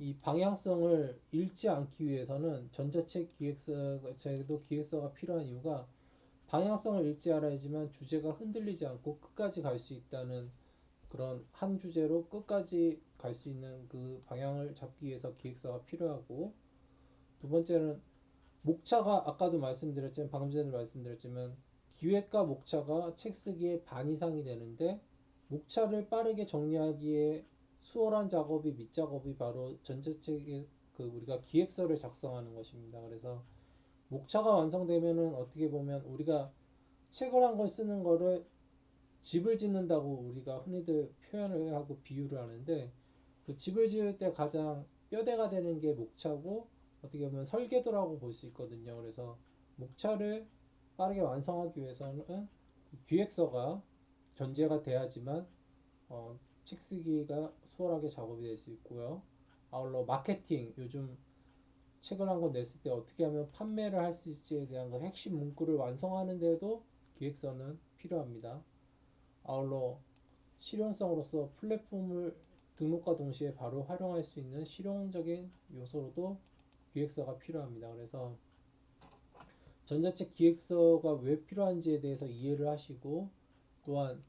이 방향성을 잃지 않기 위해서는 전자책 기획서도 기획서가 필요한 이유가 방향성을 잃지 않아야지만 주제가 흔들리지 않고 끝까지 갈 수 있다는 그런 한 주제로 끝까지 갈 수 있는 그 방향을 잡기 위해서 기획서가 필요하고, 두 번째는 목차가 아까도 말씀드렸지만 방금 전에 말씀드렸지만 기획과 목차가 책 쓰기의 반 이상이 되는데, 목차를 빠르게 정리하기에 수월한 작업이 밑작업이 바로 전자책의 그 우리가 기획서를 작성하는 것입니다. 그래서 목차가 완성되면은 어떻게 보면 우리가 책을 한 권 쓰는 거를 집을 짓는다고 우리가 흔히들 표현을 하고 비유를 하는데, 그 집을 지을 때 가장 뼈대가 되는 게 목차고 어떻게 보면 설계도라고 볼 수 있거든요. 그래서 목차를 빠르게 완성하기 위해서는 기획서가 전제가 돼야지만 책 쓰기가 수월하게 작업이 될 수 있고요. 아울러 마케팅, 요즘 책을 한 권 냈을 때 어떻게 하면 판매를 할 수 있을지에 대한 그 핵심 문구를 완성하는 데도 기획서는 필요합니다. 아울러 실용성으로서 플랫폼을 등록과 동시에 바로 활용할 수 있는 실용적인 요소로도 기획서가 필요합니다. 그래서 전자책 기획서가 왜 필요한지에 대해서 이해를 하시고, 또한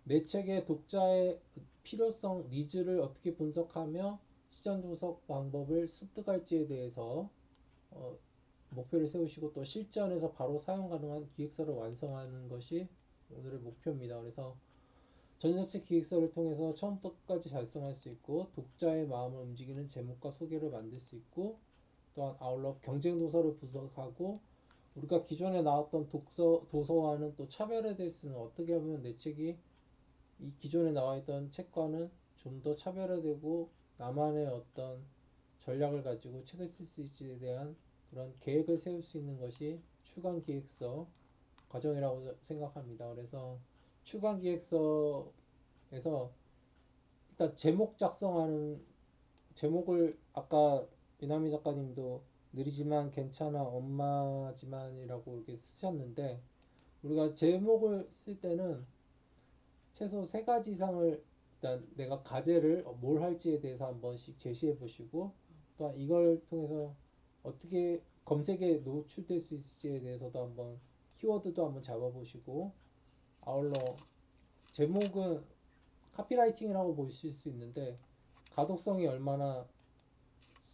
내 책의 독자의 필요성, 니즈를 어떻게 분석하며 시장 분석 방법을 습득할지에 대해서 어, 목표를 세우시고, 또 실전에서 바로 사용 가능한 기획서를 완성하는 것이 오늘의 목표입니다. 그래서 전자책 기획서를 통해서 처음부터 끝까지 달성할 수 있고, 독자의 마음을 움직이는 제목과 소개를 만들 수 있고, 또한 아울러 경쟁 도서를 분석하고 우리가 기존에 나왔던 도서와는 또 차별화될 수 있는, 어떻게 하면 내 책이 이 기존에 나와 있던 책과는 좀 더 차별화되고 나만의 어떤 전략을 가지고 책을 쓸 수 있지에 대한 그런 계획을 세울 수 있는 것이 추간 기획서 과정이라고 생각합니다. 그래서 추간 기획서에서 일단 제목 작성하는, 제목을 아까 이남희 작가님도 느리지만 괜찮아 엄마지만이라고 이렇게 쓰셨는데, 우리가 제목을 쓸 때는 최소 세 가지 이상을, 일단 내가 과제를 뭘 할지에 대해서 한 번씩 제시해 보시고, 또 이걸 통해서 어떻게 검색에 노출될 수 있을지에 대해서도 한번 키워드도 한번 잡아보시고, 아울러 제목은 카피라이팅이라고 보실 수 있는데 가독성이 얼마나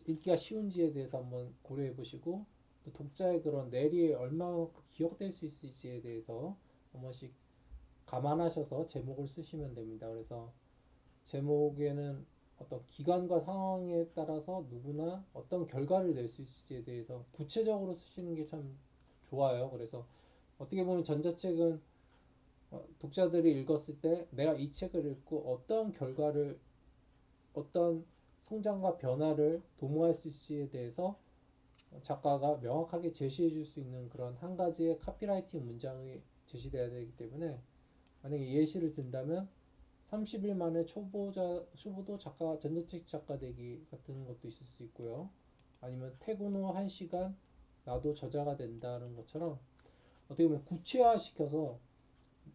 읽기가 쉬운지에 대해서 한번 고려해 보시고, 또 독자의 그런 내리에 얼마나 기억될 수 있을지에 대해서 한 번씩 감안하셔서 제목을 쓰시면 됩니다. 그래서 제목에는 어떤 기간과 상황에 따라서 누구나 어떤 결과를 낼 수 있을지에 대해서 구체적으로 쓰시는 게 참 좋아요. 그래서 어떻게 보면 전자책은 독자들이 읽었을 때 내가 이 책을 읽고 어떤 결과를, 어떤 성장과 변화를 도모할 수 있을지에 대해서 작가가 명확하게 제시해 줄 수 있는 그런 한 가지의 카피라이팅 문장이 제시돼야 되기 때문에, 만약에 예시를 든다면 30일 만에 초보도 작가, 전자책 작가 되기 같은 것도 있을 수 있고요. 아니면 퇴근 후 1시간 나도 저자가 된다는 것처럼 어떻게 보면 구체화시켜서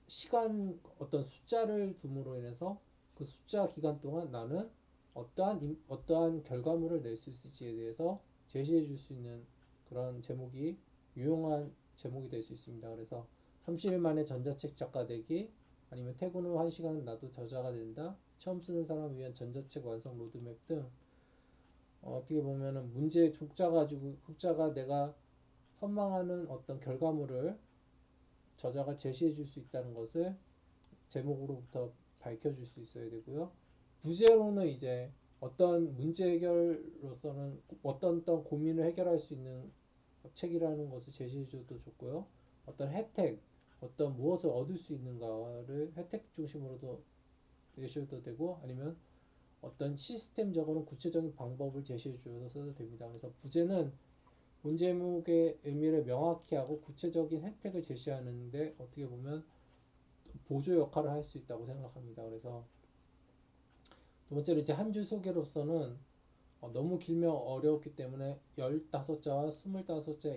시간 어떤 숫자를 둠으로 인해서 그 숫자 기간 동안 나는 어떠한 결과물을 낼 수 있을지에 대해서 제시해 줄 수 있는 그런 제목이 유용한 제목이 될 수 있습니다. 그래서 30일 만에 전자책 작가 되기, 아니면 퇴근 후 1시간 나도 저자가 된다, 처음 쓰는 사람을 위한 전자책 완성 로드맵 등 어떻게 보면은 문제 독자가 내가 선망하는 어떤 결과물을 저자가 제시해 줄 수 있다는 것을 제목으로부터 밝혀줄 수 있어야 되고요. 부제로는 이제 어떤 문제 해결로서는 어떤 고민을 해결할 수 있는 책이라는 것을 제시해줘도 좋고요. 어떤 혜택, 어떤 무엇을 얻을 수 있는가를 혜택 중심으로도 내셔도 되고, 아니면 어떤 시스템적으로 구체적인 방법을 제시해 주셔도 됩니다. 그래서 부제는 문제목의 의미를 명확히 하고 구체적인 혜택을 제시하는데 어떻게 보면 보조 역할을 할 수 있다고 생각합니다. 그래서 두 번째로 이제 한 줄 소개로서는 너무 길면 어려웠기 때문에 15자와 25자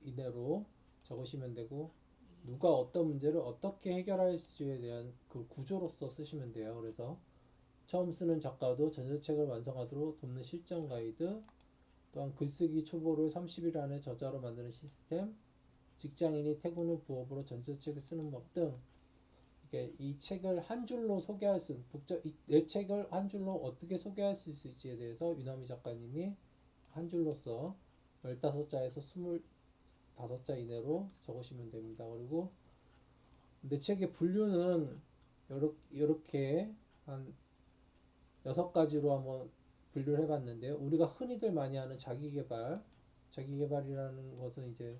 이내로 적으시면 되고, 누가 어떤 문제를 어떻게 해결할지에 대한 그 구조로서 쓰시면 돼요. 그래서 처음 쓰는 작가도 전자책을 완성하도록 돕는 실전 가이드, 또한 글쓰기 초보를 30일 안에 저자로 만드는 시스템, 직장인이 퇴근 후 부업으로 전자책을 쓰는 법 등 이 책을 한 줄로 소개할 수 내 책을 한 줄로 어떻게 소개할 수 있을지에 대해서 유나미 작가님이 한 줄로서 15자에서 25자 이내로 적으시면 됩니다. 그리고 내 책의 분류는 이렇게 한 6가지로 한번 분류를 해봤는데요. 우리가 흔히들 많이 하는 자기개발이라는 것은 이제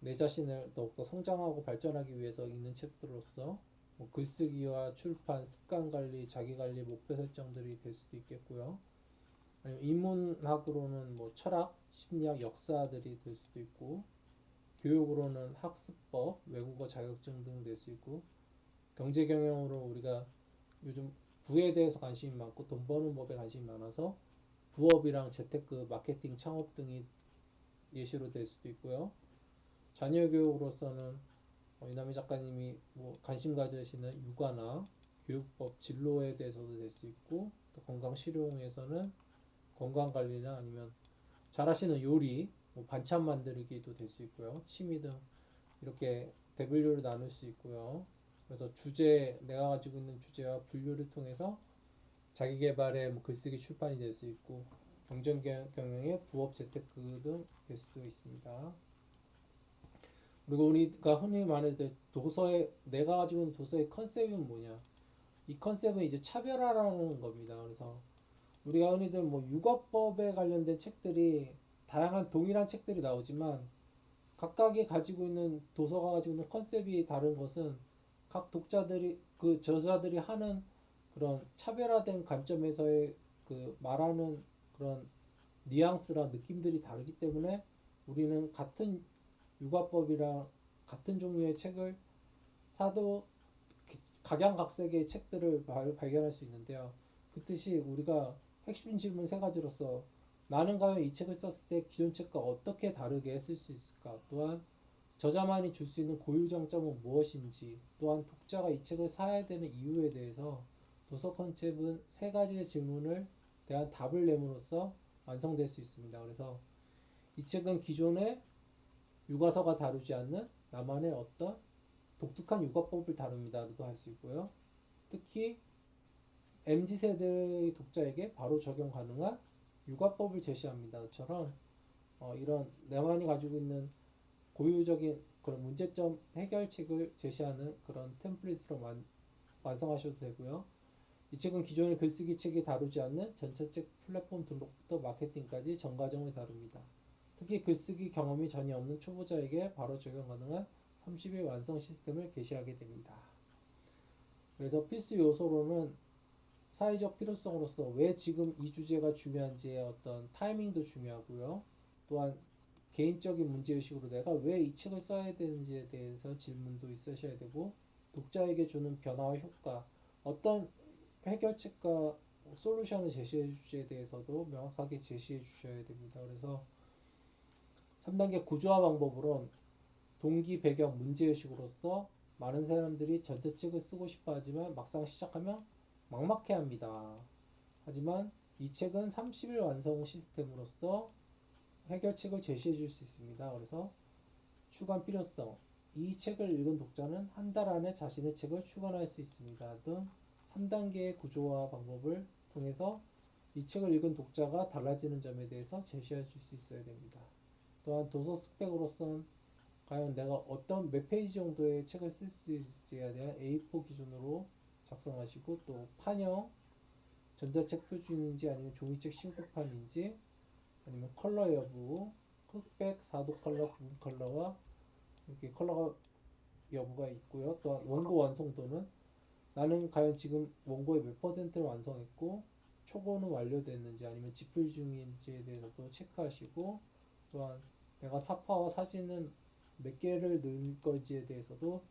내 자신을 더욱더 성장하고 발전하기 위해서 읽는 책들로서 뭐 글쓰기와 출판, 습관관리, 자기관리, 목표 설정들이 될 수도 있겠고요. 아니면 인문학으로는 뭐 철학, 심리학, 역사들이 될 수도 있고, 교육으로는 학습법, 외국어 자격증 등 될 수 있고, 경제 경영으로 우리가 요즘 부에 대해서 관심이 많고 돈 버는 법에 관심이 많아서 부업이랑 재테크, 마케팅, 창업 등이 예시로 될 수도 있고요. 자녀 교육으로서는 이남희 작가님이 뭐 관심 가지시는 육아나 교육법, 진로에 대해서도 될 수 있고, 또 건강 실용에서는 건강 관리나 아니면 잘하시는 요리, 뭐 반찬 만들기도 될 수 있고요. 취미 등 이렇게 대분류를 나눌 수 있고요. 그래서 내가 가지고 있는 주제와 분류를 통해서 자기 개발의 뭐 글쓰기 출판이 될 수 있고, 경쟁 경영의 부업 재테크 등 될 수도 있습니다. 그리고 우리가 흔히 말하는 내가 가지고 있는 도서의 컨셉은 뭐냐? 이 컨셉은 이제 차별화라는 겁니다. 그래서 우리가 흔히들 뭐 육아법에 관련된 책들이 다양한 동일한 책들이 나오지만 각각이 가지고 있는 도서가 가지고 있는 컨셉이 다른 것은 각 독자들이 그 저자들이 하는 그런 차별화된 관점에서의 그 말하는 그런 뉘앙스랑 느낌들이 다르기 때문에 우리는 같은 육아법이랑 같은 종류의 책을 사도 각양각색의 책들을 발견할 수 있는데요. 그 뜻이 우리가 핵심 질문 3가지로서 나는 과연 이 책을 썼을 때 기존 책과 어떻게 다르게 쓸 수 있을까? 또한 저자만이 줄 수 있는 고유 장점은 무엇인지, 또한 독자가 이 책을 사야 되는 이유에 대해서 도서 컨셉은 3가지의 질문을 대한 답을 내므로써 완성될 수 있습니다. 그래서 이 책은 기존의 육아서가 다루지 않는 나만의 어떤 독특한 육아법을 다룹니다도 할 수 있고요. 특히 MZ세대의 독자에게 바로 적용 가능한 육아법을 제시합니다처럼 이런 내만이 가지고 있는 고유적인 그런 문제점 해결책을 제시하는 그런 템플릿으로 완성하셔도 되고요. 이 책은 기존의 글쓰기 책이 다루지 않는 전자책 플랫폼 등록부터 마케팅까지 전 과정을 다룹니다. 특히 글쓰기 경험이 전혀 없는 초보자에게 바로 적용 가능한 30일 완성 시스템을 게시하게 됩니다. 그래서 필수 요소로는 사회적 필요성으로서 왜 지금 이 주제가 중요한지의 어떤 타이밍도 중요하고요. 또한 개인적인 문제의식으로 내가 왜 이 책을 써야 되는지에 대해서 질문도 있으셔야 되고, 독자에게 주는 변화와 효과, 어떤 해결책과 솔루션을 제시해 주지에 대해서도 명확하게 제시해 주셔야 됩니다. 그래서 3단계 구조화 방법으론 동기, 배경, 문제의식으로서 많은 사람들이 전자책을 쓰고 싶어 하지만 막상 시작하면 막막해 합니다. 하지만 이 책은 30일 완성 시스템으로서 해결책을 제시해 줄 수 있습니다. 그래서 추간 필요성, 이 책을 읽은 독자는 한 달 안에 자신의 책을 출간할 수 있습니다. 등 3단계의 구조화 방법을 통해서 이 책을 읽은 독자가 달라지는 점에 대해서 제시해 줄 수 있어야 됩니다. 또한 도서 스펙으로선 과연 내가 어떤 몇 페이지 정도의 책을 쓸 수 있을지에 대한 A4 기준으로 작성하시고, 또 판형, 전자책 표준인지 아니면 종이책 신고판인지 아니면 컬러 여부, 흑백, 4도 컬러, 부분 컬러와 이렇게 컬러 여부가 있고요. 또한 원고 완성도는 나는 과연 지금 원고의 몇 퍼센트를 완성했고 초고는 완료됐는지 아니면 지필 중인지에 대해서도 체크하시고, 또한 내가 사파와 사진은 몇 개를 넣을 건지에 대해서도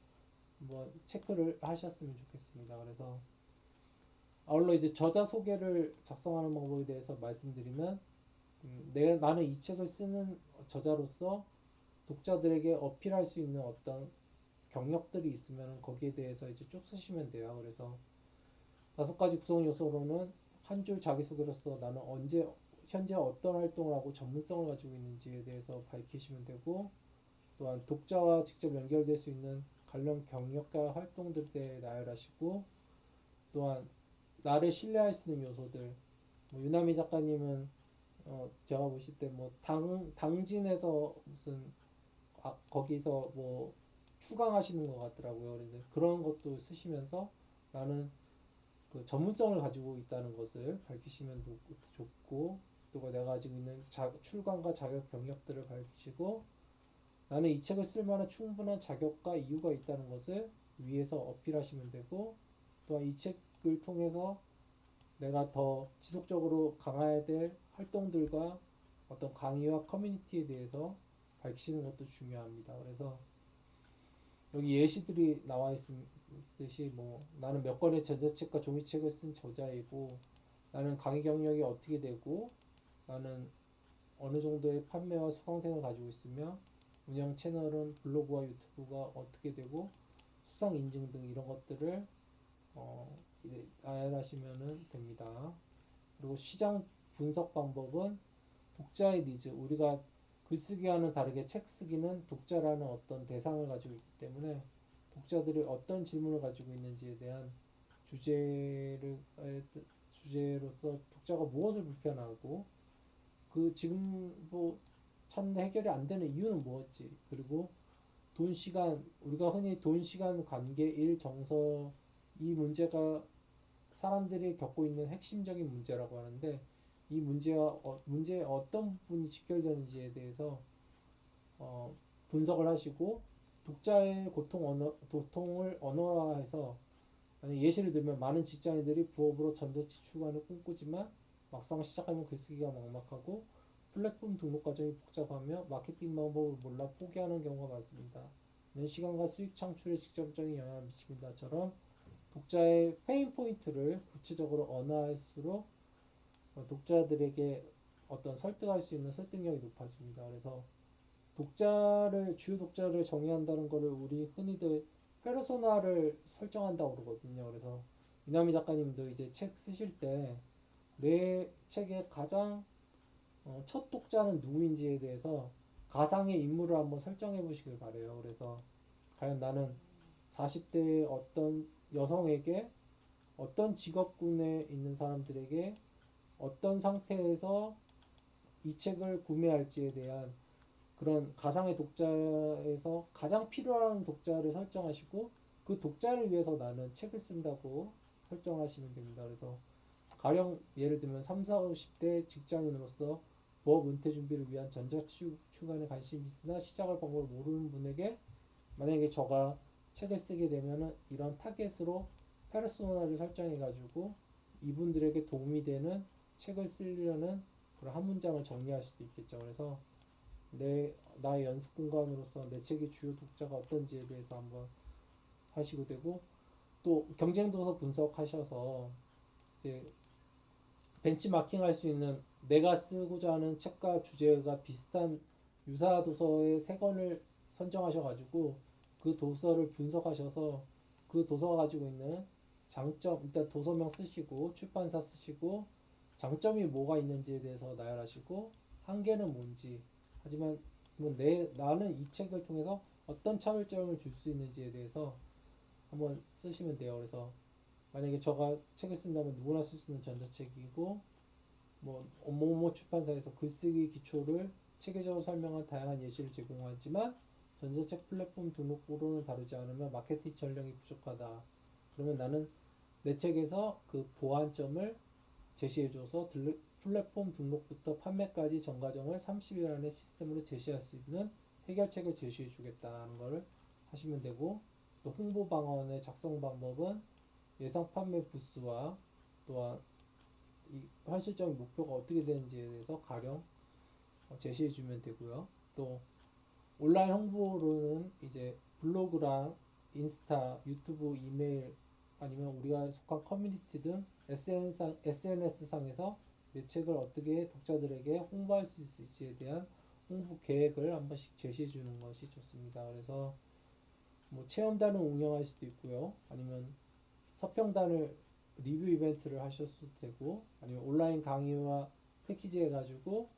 한번 체크를 하셨으면 좋겠습니다. 그래서 아울러 이제 저자 소개를 작성하는 방법에 대해서 말씀드리면, 나는 이 책을 쓰는 저자로서 독자들에게 어필할 수 있는 어떤 경력들이 있으면 거기에 대해서 이제 쭉 쓰시면 돼요. 그래서 5가지 구성 요소로는 한 줄 자기소개로서 나는 현재 어떤 활동을 하고 전문성을 가지고 있는지에 대해서 밝히시면 되고, 또한 독자와 직접 연결될 수 있는 관련 경력과 활동들에 대해 나열하시고, 또한 나를 신뢰할 수 있는 요소들, 뭐 유나미 작가님은 제가 보실 때 뭐 당진에서 무슨 거기서 뭐 휴강하시는 것 같더라고요. 그런데 그런 것도 쓰시면서 나는 그 전문성을 가지고 있다는 것을 밝히시면 좋고, 또 내가 가지고 있는 출간과 자격 경력들을 밝히시고, 나는 이 책을 쓸 만한 충분한 자격과 이유가 있다는 것을 위에서 어필하시면 되고, 또한 이 책을 통해서 내가 더 지속적으로 강화해야 될 활동들과 어떤 강의와 커뮤니티에 대해서 밝히시는 것도 중요합니다. 그래서 여기 예시들이 나와 있듯이 뭐 나는 몇 권의 전자책과 종이책을 쓴 저자이고, 나는 강의 경력이 어떻게 되고, 나는 어느 정도의 판매와 수강생을 가지고 있으며, 운영 채널은 블로그와 유튜브가 어떻게 되고, 수상 인증 등 이런 것들을 나열하시면 됩니다. 그리고 시장 분석 방법은 독자의 니즈, 우리가 글쓰기와는 다르게 책 쓰기는 독자라는 어떤 대상을 가지고 있기 때문에 독자들이 어떤 질문을 가지고 있는지에 대한 주제를 주제로서 독자가 무엇을 불편하고, 그 지금 뭐 찾는 해결이 안 되는 이유는 무엇지, 그리고 돈 시간, 우리가 흔히 돈 시간 관계 일 정서, 이 문제가 사람들이 겪고 있는 핵심적인 문제라고 하는데, 이 문제에 어떤 부분이 직결되는지에 대해서 어, 분석을 하시고, 독자의 고통을 언어화해서, 예시를 들면 많은 직장인들이 부업으로 전자책 출간을 꿈꾸지만 막상 시작하면 글쓰기가 막막하고 플랫폼 등록 과정이 복잡하며 마케팅 방법을 몰라 포기하는 경우가 많습니다. 이런 시간과 수익 창출에 직접적인 영향을 미칩니다처럼 독자의 페인 포인트를 구체적으로 언어할수록 독자들에게 어떤 설득할 수 있는 설득력이 높아집니다. 그래서 주요 독자를 정의한다는 것을 우리 흔히들 페르소나를 설정한다고 그러거든요. 그래서 이나미 작가님도 이제 책 쓰실 때 내 책의 가장 첫 독자는 누구인지에 대해서 가상의 인물을 한번 설정해 보시길 바래요. 그래서 과연 나는 40대의 어떤 여성에게, 어떤 직업군에 있는 사람들에게, 어떤 상태에서 이 책을 구매할지에 대한 그런 가상의 독자에서 가장 필요한 독자를 설정하시고, 그 독자를 위해서 나는 책을 쓴다고 설정하시면 됩니다. 그래서 가령 예를 들면 3, 4, 50대 직장인으로서 부업 은퇴 준비를 위한 전자출간에 관심이 있으나 시작할 방법을 모르는 분에게, 만약에 저가 책을 쓰게 되면은 이런 타겟으로 페르소나를 설정해 가지고 이분들에게 도움이 되는 책을 쓰려는 그런 한 문장을 정리할 수도 있겠죠. 그래서 나의 연습 공간으로서 내 책의 주요 독자가 어떤지에 대해서 한번 하시고 되고, 또 경쟁 도서 분석하셔서 이제 벤치마킹 할 수 있는, 내가 쓰고자 하는 책과 주제가 비슷한 유사 도서의 세 권을 선정하셔가지고 그 도서를 분석하셔서 그 도서가 가지고 있는 장점, 일단 도서명 쓰시고 출판사 쓰시고 장점이 뭐가 있는지에 대해서 나열하시고 한계는 뭔지, 하지만 뭐 나는 이 책을 통해서 어떤 차별점을 줄 수 있는지에 대해서 한번 쓰시면 돼요. 그래서 만약에 저가 책을 쓴다면 누구나 쓸 수 있는 전자책이고, 뭐 어머머 출판사에서 글쓰기 기초를 체계적으로 설명한 다양한 예시를 제공하지만 전자책 플랫폼 등록으로는 다루지 않으면 마케팅 전략이 부족하다. 그러면 나는 내 책에서 그 보완점을 제시해줘서 플랫폼 등록부터 판매까지 전 과정을 30일 안에 시스템으로 제시할 수 있는 해결책을 제시해주겠다는 걸 하시면 되고, 또 홍보 방안의 작성 방법은 예상 판매 부수와 또한 이 현실적인 목표가 어떻게 되는지에 대해서 가령 제시해 주면 되고요. 또 온라인 홍보로는 이제 블로그랑 인스타, 유튜브, 이메일, 아니면 우리가 속한 커뮤니티 등 SNS 상에서 내 책을 어떻게 독자들에게 홍보할 수 있을지에 대한 홍보 계획을 한 번씩 제시해 주는 것이 좋습니다. 그래서 뭐 체험단을 운영할 수도 있고요. 아니면 서평단을 리뷰 이벤트를 하셨어도 되고, 아니면 온라인 강의와 패키지 해가지고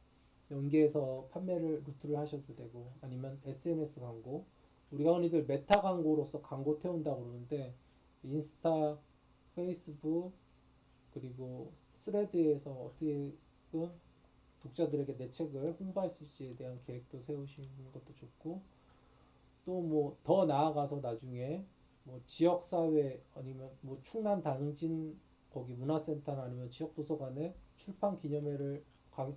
연계해서 판매를 루트를 하셔도 되고, 아니면 SNS 광고, 우리가 흔히들 메타 광고로서 광고 태운다고 그러는데, 인스타, 페이스북, 그리고 스레드에서 어떻게 독자들에게 내 책을 홍보할 수 있지에 대한 계획도 세우시는 것도 좋고, 또 뭐 더 나아가서 나중에 뭐 지역 사회 아니면 뭐 충남 당진 거기 문화센터나 아니면 지역 도서관에 출판 기념회를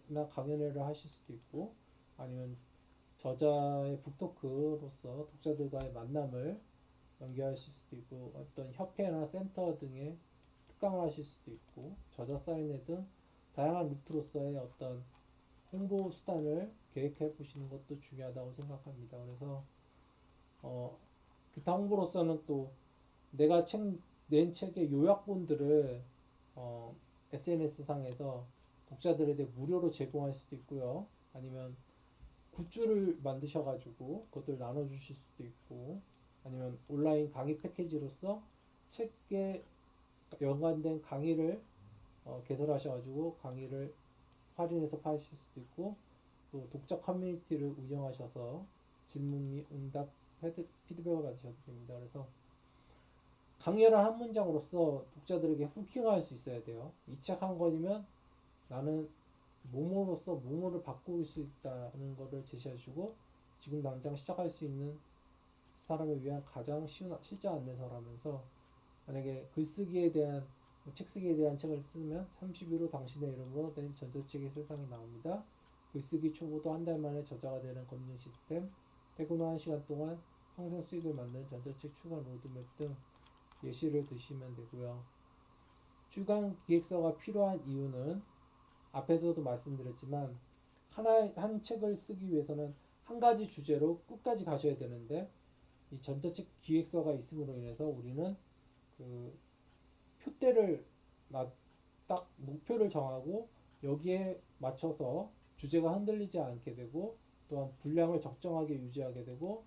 나 강연회를 하실 수도 있고, 아니면 저자의 북토크로서 독자들과의 만남을 연계하실 수도 있고, 어떤 협회나 센터 등의 특강을 하실 수도 있고, 저자 사인회 등 다양한 루트로서의 어떤 홍보 수단을 계획해 보시는 것도 중요하다고 생각합니다. 그래서 기타 홍보로서는 또 내가 낸 책의 요약본들을 SNS 상에서 독자들에게 무료로 제공할 수도 있고요. 아니면 굿즈를 만드셔가지고 그것들 나눠주실 수도 있고, 아니면 온라인 강의 패키지로서 책에 연관된 강의를 개설하셔가지고 강의를 할인해서 파실 수도 있고, 또 독자 커뮤니티를 운영하셔서 질문 및 응답 피드백을 받으셔도 됩니다. 그래서 강렬한 한 문장으로서 독자들에게 후킹할 수 있어야 돼요. 이 책 한 권이면 나는 모모로서 모모를 바꿀 수 있다는 것을 제시해주고, 지금 당장 시작할 수 있는 사람을 위한 가장 쉬운 실전 안내서라면서, 만약에 글쓰기에 대한 책쓰기에 대한 책을 쓰면 30일 후 당신의 이름으로 된 전자책이 세상에 나옵니다. 글쓰기 초보도 한 달 만에 저자가 되는 검증 시스템, 퇴근 후 1시간 동안 평생 수익을 만드는 전자책 출간 로드맵 등 예시를 드시면 되고요. 출간 기획서가 필요한 이유는 앞에서도 말씀드렸지만, 한 책을 쓰기 위해서는 한 가지 주제로 끝까지 가셔야 되는데, 이 전자책 기획서가 있음으로 인해서 우리는 그 표대를 딱 목표를 정하고 여기에 맞춰서 주제가 흔들리지 않게 되고, 또한 분량을 적정하게 유지하게 되고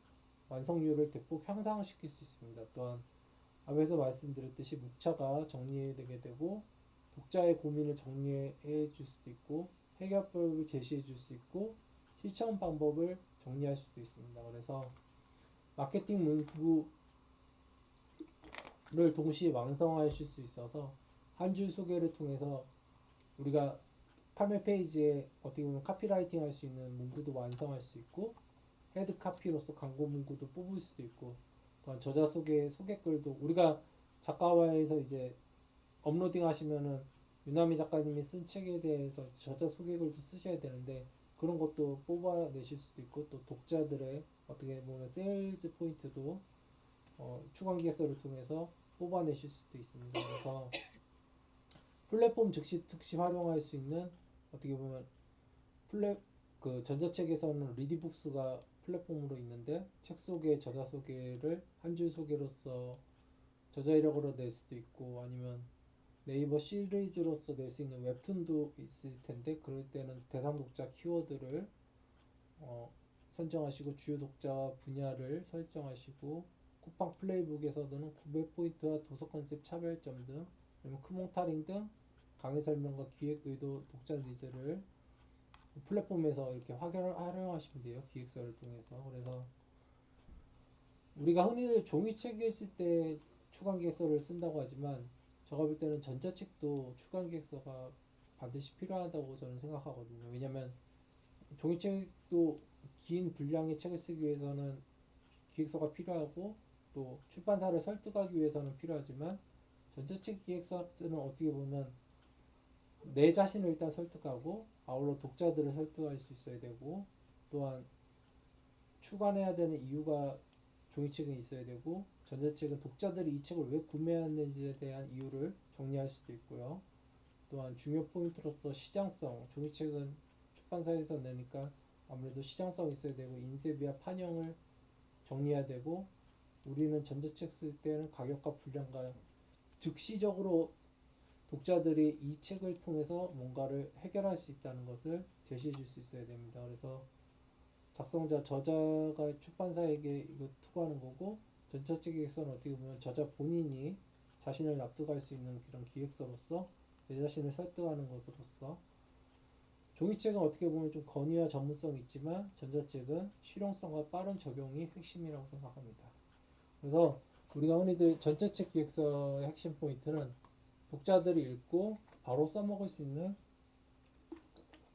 완성률을 대폭 향상시킬 수 있습니다. 또한 앞에서 말씀드렸듯이 목차가 정리되게 되고, 독자의 고민을 정리해 줄 수도 있고, 해결법을 제시해 줄 수 있고, 실천 방법을 정리할 수도 있습니다. 그래서 마케팅 문구를 동시에 완성하실 수 있어서 한 줄 소개를 통해서 우리가 판매 페이지에 어떻게 보면 카피라이팅 할 수 있는 문구도 완성할 수 있고, 헤드 카피로서 광고 문구도 뽑을 수도 있고, 또한 저자 소개글도 우리가 작가화에서 이제 업로딩 하시면은 유나미 작가님이 쓴 책에 대해서 저자 소개글도 쓰셔야 되는데, 그런 것도 뽑아내실 수도 있고, 또 독자들의 어떻게 보면 세일즈 포인트도 추간 기획서를 통해서 뽑아내실 수도 있습니다. 그래서 플랫폼 즉시 활용할 수 있는, 어떻게 보면 그 전자책에서는 리디북스가 플랫폼으로 있는데, 책 소개, 저자 소개를 한 줄 소개로서 저자 이력으로 낼 수도 있고, 아니면 네이버 시리즈로서 낼 수 있는 웹툰도 있을 텐데, 그럴 때는 대상 독자 키워드를 선정하시고 주요 독자 분야를 설정하시고, 쿠팡 플레이북에서는 구매 포인트와 도서 컨셉 차별점 등, 그리고 크몽타링 등 강의 설명과 기획 의도 독자 니즈를 플랫폼에서 이렇게 활용하시면 돼요. 기획서를 통해서. 그래서 우리가 흔히들 종이책을 쓸 때 추간 기획서를 쓴다고 하지만, 제가 볼 때는 전자책도 추간 기획서가 반드시 필요하다고 저는 생각하거든요. 왜냐면 종이책도 긴 분량의 책을 쓰기 위해서는 기획서가 필요하고, 또 출판사를 설득하기 위해서는 필요하지만, 전자책 기획서는 어떻게 보면 내 자신을 일단 설득하고 아울러 독자들을 설득할 수 있어야 되고, 또한 출간해야 되는 이유가 종이책은 있어야 되고, 전자책은 독자들이 이 책을 왜 구매하는지에 대한 이유를 정리할 수도 있고요. 또한 중요 포인트로서 시장성, 종이책은 출판사에서 내니까 아무래도 시장성이 있어야 되고, 인쇄비와 판형을 정리해야 되고, 우리는 전자책 쓸 때는 가격과 분량과 즉시적으로 독자들이 이 책을 통해서 뭔가를 해결할 수 있다는 것을 제시해 줄 수 있어야 됩니다. 그래서 작성자, 저자가 출판사에게 이거 투구하는 거고, 전자책에서는 어떻게 보면 저자 본인이 자신을 납득할 수 있는 그런 기획서로서 내 자신을 설득하는 것으로서 종이책은 어떻게 보면 좀 건의와 전문성이 있지만 전자책은 실용성과 빠른 적용이 핵심이라고 생각합니다. 그래서 우리가 흔히들 전자책 기획서의 핵심 포인트는 독자들이 읽고 바로 써먹을 수 있는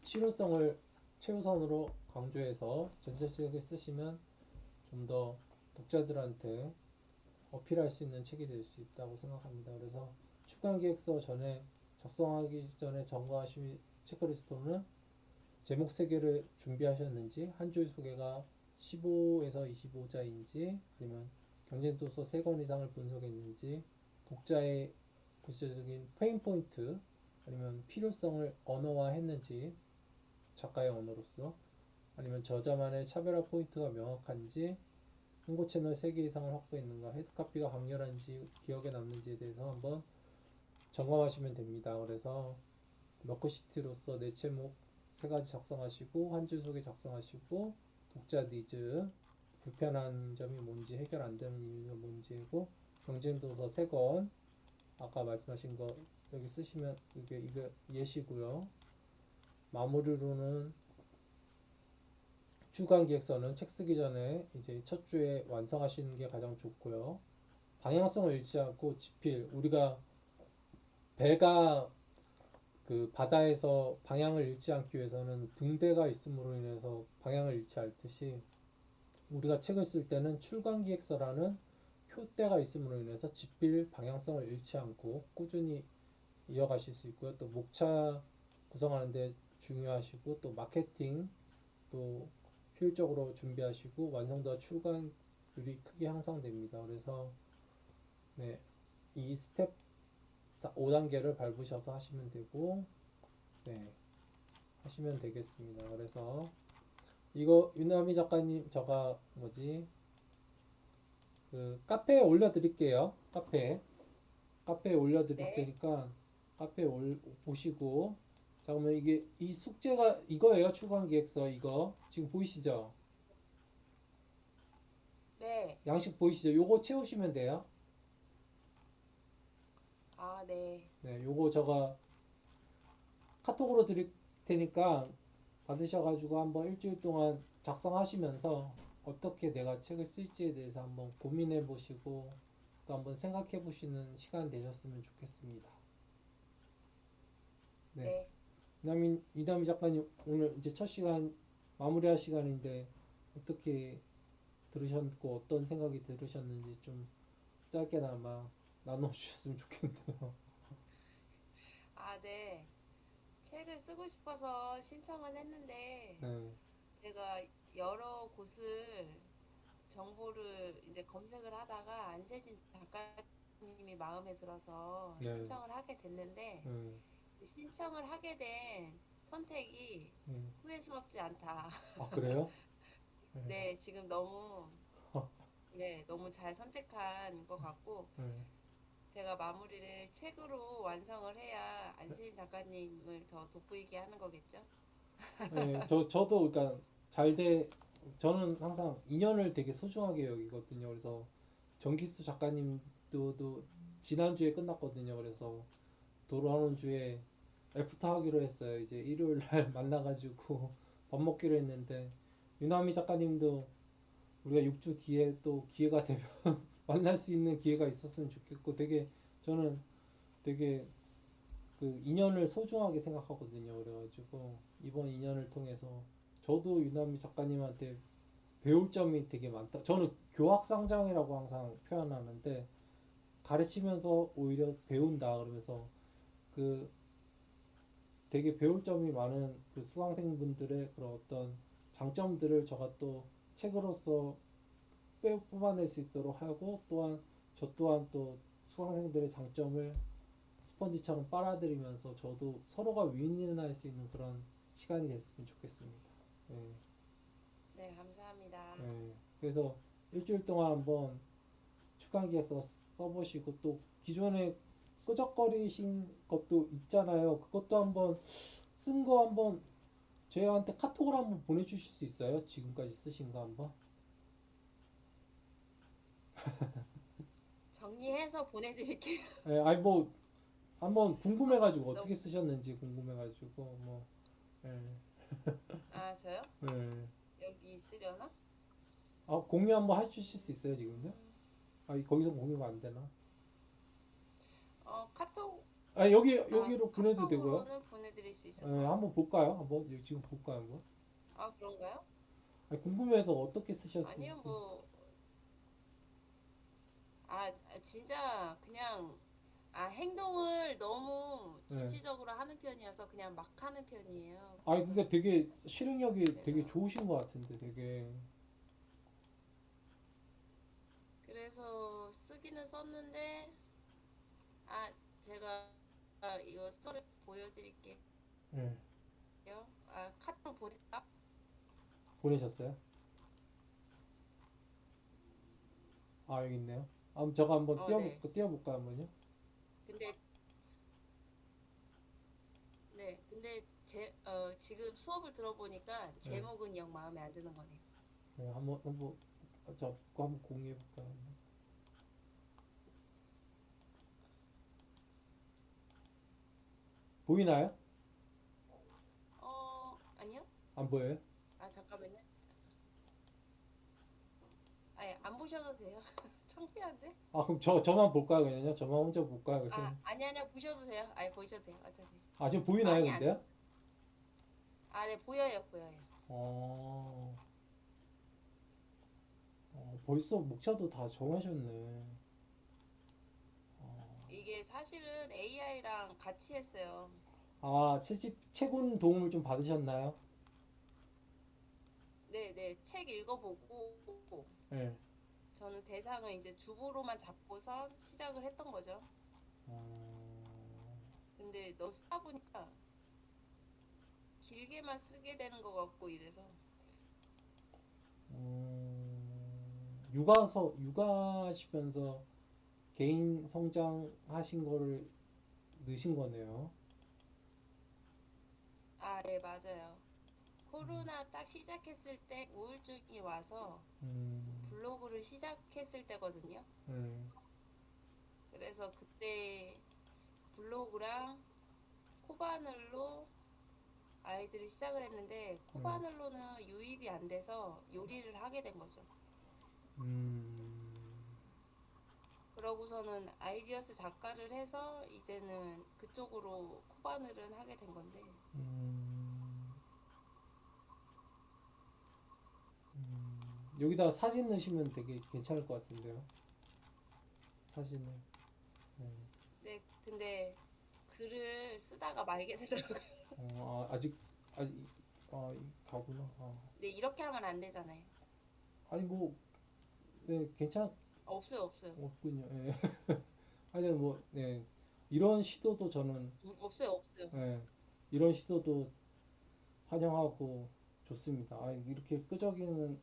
실용성을 최우선으로 강조해서 전자책을 쓰시면 좀 더 독자들한테 어필할 수 있는 책이 될 수 있다고 생각합니다. 그래서 출간 기획서 전에 작성하기 전에 점검하실 체크리스트로는 제목 3개를 준비하셨는지, 한 줄 소개가 15에서 25자인지, 아니면 경쟁도서 3권 이상을 분석했는지, 독자의 구체적인 페인 포인트, 아니면 필요성을 언어화했는지, 작가의 언어로서, 아니면 저자만의 차별화 포인트가 명확한지, 홍보 채널 3개 이상을 확보했는가, 헤드카피가 강렬한지, 기억에 남는지에 대해서 한번 점검하시면 됩니다. 그래서 머크시티로서 내 제목 3가지 작성하시고, 한 줄 소개 작성하시고, 독자 니즈, 불편한 점이 뭔지, 해결 안 되는 이유가 뭔지고, 경쟁도서 3권, 아까 말씀하신 거 여기 쓰시면 이게 예시고요. 마무리로는 주간 기획서는 책 쓰기 전에 이제 첫 주에 완성하시는 게 가장 좋고요. 방향성을 잃지 않고 지필, 우리가 배가 그 바다에서 방향을 잃지 않기 위해서는 등대가 있음으로 인해서 방향을 잃지 않듯이 우리가 책을 쓸 때는 출간 기획서라는 표대가 있음으로 인해서 지필 방향성을 잃지 않고 꾸준히 이어가실 수 있고요. 또 목차 구성하는데 중요하시고, 또 마케팅 또 효율적으로 준비하시고 완성도와 출간율이 크게 향상됩니다. 그래서 네, 이 스텝 5단계를 밟으셔서 하시면 되고, 네, 하시면 되겠습니다. 그래서 이거 유나미 작가님 저가 뭐지 그 카페에 올려드릴게요. 카페에 올려드릴 네, 테니까 카페에 보시고, 자 그러면 이게 이 숙제가 이거예요. 추가한 기획서 이거 지금 보이시죠? 네, 양식 보이시죠? 요거 채우시면 돼요. 아, 네, 네, 요거 제가 카톡으로 드릴 테니까 받으셔가지고 한번 일주일 동안 작성하시면서 어떻게 내가 책을 쓸지에 대해서 한번 고민해 보시고 또 한번 생각해 보시는 시간 되셨으면 좋겠습니다. 네. 네. 이담희 작가님 오늘 이제 첫 시간 마무리할 시간인데 어떻게 들으셨고 어떤 생각이 들으셨는지 좀 짧게나마 나눠주셨으면 좋겠네요. 아, 네. 책을 쓰고 싶어서 신청은 했는데, 네, 제가 여러 곳을 정보를 이제 검색을 하다가 안세진 작가님이 마음에 들어서 네, 신청을 하게 됐는데, 네, 신청을 하게 된 선택이 네. 후회스럽지 않다. 아 그래요? 네, 네, 지금 너무, 네, 너무 잘 선택한 것 같고, 네. 제가 마무리를 책으로 완성을 해야 안세진 작가님을 더 돋보이게 하는 거겠죠? 네, 저도 그러니까 저는 항상 인연을 되게 소중하게 여기거든요. 그래서 정기수 작가님도 지난주에 끝났거든요. 그래서 돌아오는 주에 애프터 하기로 했어요. 이제 일요일 날 만나가지고 밥 먹기로 했는데 유나미 작가님도 우리가 6주 뒤에 또 기회가 되면 만날 수 있는 기회가 있었으면 좋겠고 저는 되게 그 인연을 소중하게 생각하거든요. 그래가지고 이번 인연을 통해서 저도 유나미 작가님한테 배울 점이 되게 많다. 저는 교학상장이라고 항상 표현하는데 가르치면서 오히려 배운다 그러면서 그 되게 배울 점이 많은 그 수강생분들의 그런 어떤 장점들을 제가 또 책으로서 뽑아낼 수 있도록 하고 또한 저 또한 또 수강생들의 장점을 스펀지처럼 빨아들이면서 저도 서로가 윈윈할 수 있는 그런 시간이 됐으면 좋겠습니다. 네, 네, 감사합니다. 네. 그래서 일주일 동안 한번 추가 기획서 써보시고 또 기존에 끄적거리신 것도 있잖아요. 그것도 한번 쓴 거 한번 저희한테 카톡을 한번 보내주실 수 있어요? 지금까지 쓰신 거 한번? 정리해서 보내드릴게요. 예, 아니 뭐 한번 궁금해가지고 너무, 어떻게 쓰셨는지 궁금해가지고 뭐 예, 아, 저요? 예. 여기 있으려나? 아 공유 한번 해주실 수 있어요 지금요? 음, 아 거기서 공유가 안 되나? 카톡, 아 여기 아, 여기로 보내도 되고요. 카톡으로는 보내드릴 수 예, 있을 것 같아요. 한번 볼까요? 한번 여기 지금 볼까요 한번? 아, 그런가요? 아니, 궁금해서 어떻게 아니요, 쓰셨을지. 뭐, 진짜 그냥, 행동을 너무 예. 지치적으로 하는 편이어서 그냥 막 하는 편이에요. 아니 그게 되게 실행력이 되게 제가. 좋으신 것 같은데 되게 그래서 쓰기는 썼는데, 아, 제가 이거 스토리 보여드릴게요. 예. 카톡 보냈다? 보내셨어요? 아 여기 있네요. 저거 한번 네. 띄워볼까요 한번요? 근데, 네. 근데 지금 수업을 들어보니까 예. 제목은 영 마음에 안 드는 거네요. 예, 한번 저 그거 한번 공유해볼까요? 보이나요? 아니요? 안 보여요? 잠깐만요. 안 보셔도 돼요. 창피한데? 아 그럼 저만 볼까요 그냥요? 저만 혼자 볼까요 그냥? 아니요. 보셔도 돼요. 보셔도 돼요. 어차피. 아 지금 보이나요 많이 안 근데요? 썼어요. 네, 보여요. 어, 벌써 목차도 다 정하셨네. 이게 사실은 AI랑 같이 했어요. 아 채군 도움을 좀 받으셨나요? 네. 책 읽어보고 네. 저는 대상을 이제 주보로만 잡고선 시작을 했던 거죠. 어, 근데 너 쓰다 보니까 길게만 쓰게 되는 것 같고 이래서 육아하시면서 개인 성장하신 거를 넣으신 거네요. 네, 맞아요. 코로나 딱 시작했을 때 우울증이 와서 음, 블로그를 시작했을 때거든요. 음, 그래서 그때 블로그랑 코바늘로 아이들을 시작을 했는데 음, 코바늘로는 유입이 안 돼서 요리를 하게 된 거죠. 음, 그러고서는 아이디어스 작가를 해서 이제는 그쪽으로 코바늘은 하게 된 건데 음, 여기다 사진 넣으시면 되게 괜찮을 것 같은데요. 사진을. 네. 네, 근데 글을 쓰다가 말게 되더라고요. 아직 가구나. 근데 이렇게 하면 안 되잖아요. 아니 뭐 네, 없어요. 없군요. 예. 하여튼 뭐 네. 이런 시도도 저는 없어요. 예. 이런 시도도 환영하고 좋습니다. 이렇게 끄적이는